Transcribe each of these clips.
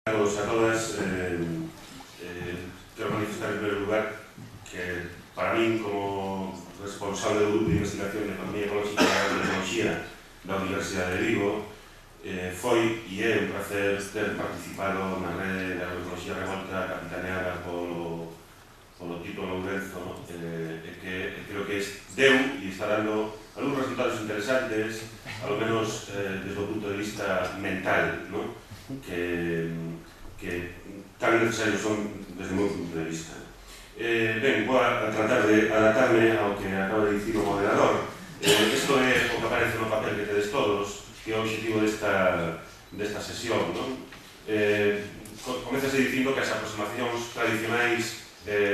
A todos, a todas, quero manifestar en primeiro lugar que para min, como responsable do grupo de investigación de Economía Ecológica e Tecnoloxía da Universidade de Vigo, foi e é un placer ter participado na rede da Agroecoloxía Revolta capitaneada polo Tito Lourenzo, e que creo que deu e está dando algúns resultados interesantes, ao menos desde o punto de vista mental, ¿no? que tan necesarios son desde o meu punto de vista. Ben, vou a tratar de adaptarme ao que acaba de dicir o moderador. Isto é o que aparece no papel que tedes todos, que é o objetivo desta sesión, non? Comezase dicindo que as aproximacións tradicionais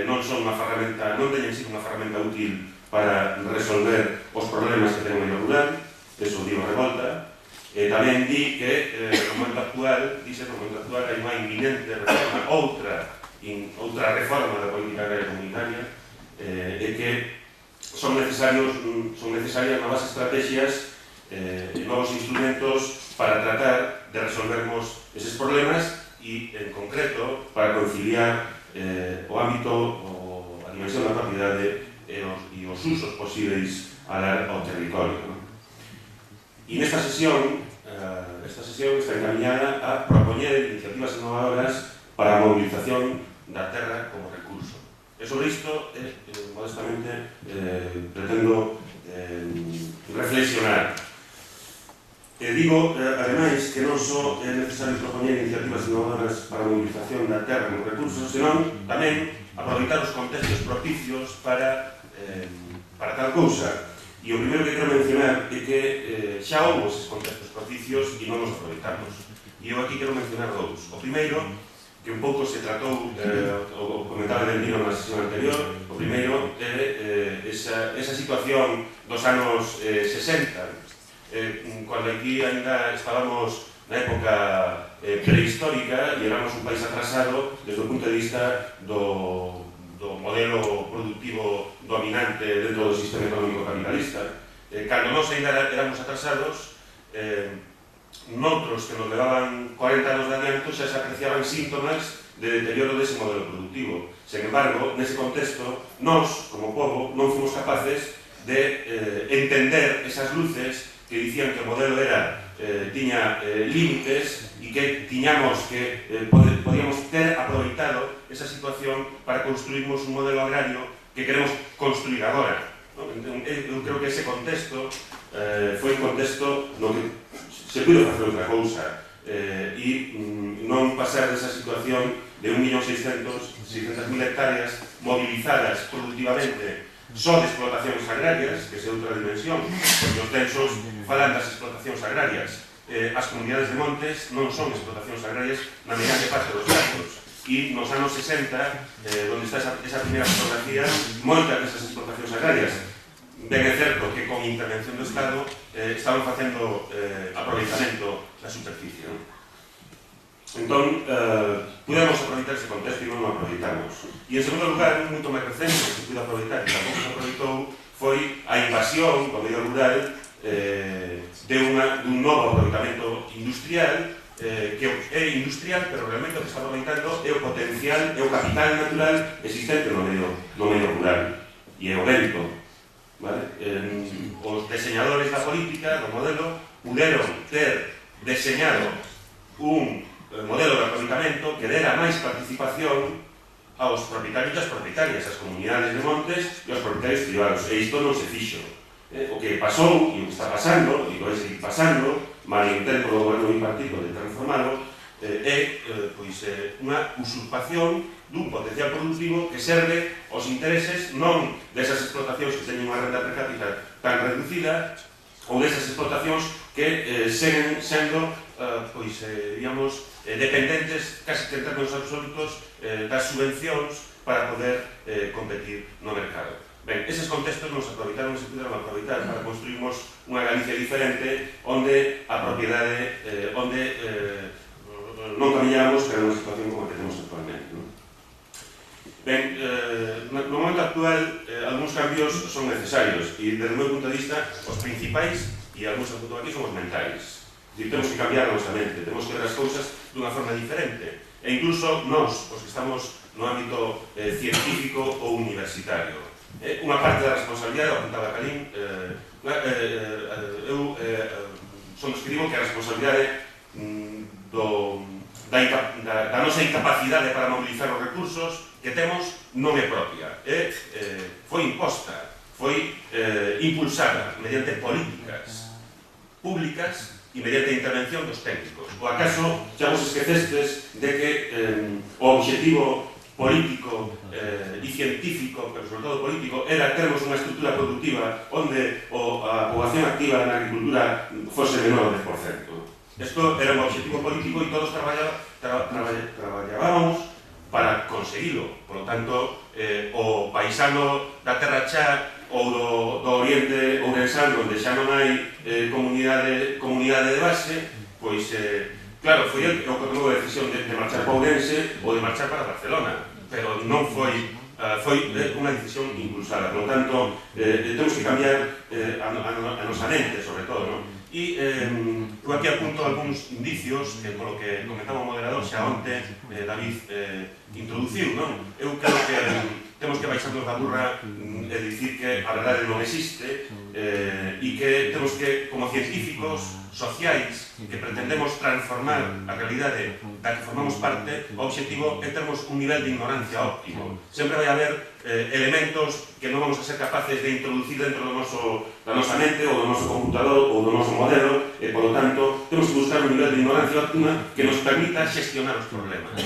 non son unha ferramenta, non teñen sido unha ferramenta útil para resolver os problemas que ten o medio rural, eso digo Revolta. Tamén di que no momento actual hai unha inminente reforma, outra reforma da política agraria comunitaria, e que son necesarias novas estrategias e novos instrumentos para tratar de resolvermos eses problemas e, en concreto, para conciliar o ámbito, a dimensión da propiedade e os usos posíveis ao territorio. E nesta sesión está encaminhada a propoñer iniciativas innovadoras para a movilización da terra como recurso. E sobre isto, modestamente, pretendo reflexionar. Digo, ademais, que non só é necesario propoñer iniciativas innovadoras para a movilización da terra como recurso, senón tamén aproveitar os contextos propicios para tal cousa. E o primeiro que quero mencionar é que xa houve eses contextos propicios e non os aproveitamos. E eu aquí quero mencionar dous. O primeiro, que un pouco se tratou, o comentaba Delmiro na sesión anterior, o primeiro é esa situación dos anos 60, cando aquí ainda estábamos na época prehistórica e éramos un país atrasado desde o punto de vista do modelo productivo dominante dentro do sistema económico capitalista. Cando nós ainda éramos atrasados, noutros que nos levaban 40 anos de adianto xa se apreciaban síntomas de deterioro dese modelo productivo. Sen embargo, nese contexto, nós, como povo, non fomos capaces de entender esas luces que dicían que o modelo tiña límites e que podíamos ter aproveitado esa situación para construirmos un modelo agrario que queremos construir agora. Eu creo que ese contexto foi un contexto no que se puido facer outra cousa e non pasar desa situación de 1.600.000 hectáreas movilizadas productivamente só de explotacións agrarias, que é outra dimensión, porque os censos falan das explotacións agrarias. As comunidades de montes non son explotacións agrarias na mediante parte dos casos. E nos anos 60, onde está esa primeira fotografía, moitas desas explotacións agrarias, ben é certo que con intervención do Estado estaban facendo aproveitamento da superficie. Entón, pudemos aproveitar ese contexto e non o aproveitamos. E en segundo lugar, un moito máis recente que se pude aproveitar e tampouco se aproveitou foi a invasión do medio rural dun novo aproveitamento industrial, que é industrial, pero realmente o que está aproveitando é o potencial, é o capital natural existente no medio rural, e é o vento. Os diseñadores da política, do modelo, puderon ter deseñado un modelo de aproveitamento que dera máis participación aos propietarios e as propietarias, as comunidades de montes e aos propietarios privados, e isto non se fixo. O que pasou e o que está pasando, e que vai seguir pasando, mal intento do goberno bipartito de transformalo, é unha usurpación dun potencial productivo que serve aos intereses non desas explotacións que teñen unha renda per cápita tan reducida ou desas explotacións que seguen sendo dependentes casi que en términos absolutos das subvencións para poder competir no mercado. Ben, eses contextos nos aproveitaron e se puderon aproveitar para construirmos unha Galicia diferente onde a propiedade, onde non camiñamos que era unha situación como a que temos actualmente. Ben, no momento actual, algúns cambios son necesarios e, desde o meu punto de vista, os principais, e algúns apuntou aquí, son os mentais. Temos que cambiar a nosa mente, temos que ver as cousas dunha forma diferente. E incluso nós, os que estamos no ámbito científico ou universitario. Unha parte da responsabilidade, apuntaba Calín, eu son dos que digo que a responsabilidade da nosa incapacidade para mobilizar os recursos que temos non é propia, foi imposta, foi impulsada mediante políticas públicas e mediante a intervención dos técnicos. O acaso xa vos esquecestes de que o obxectivo político e científico, pero sobre todo político, era termos unha estrutura productiva onde a poboación activa na agricultura fose menor ao 10%. Isto era un obxectivo político e todos traballábamos para conseguilo. Por lo tanto, o paisano da Terra Chá ou do Oriente Ourensán, onde xa non hai comunidade de base, pois, claro, foi o que tomou a decisión de marchar para Ourense ou de marchar para Barcelona, pero non foi unha decisión impulsada. Por lo tanto, temos que cambiar a nosa mente, sobre todo, non? E eu aquí apunto algúns indicios que, polo que comentaba o moderador xa onte, David introduciu, non? Eu creo que temos que baixarnos da burra e dicir que a verdade non existe e que temos que, como científicos sociais que pretendemos transformar a realidade da que formamos parte, o obxectivo é termos un nivel de ignorancia óptimo. Sempre vai haber elementos que non vamos a ser capaces de introducir dentro da nosa mente ou do noso computador ou do noso modelo e, por lo tanto, temos que buscar un nivel de ignorancia óptima que nos permita xestionar os problemas.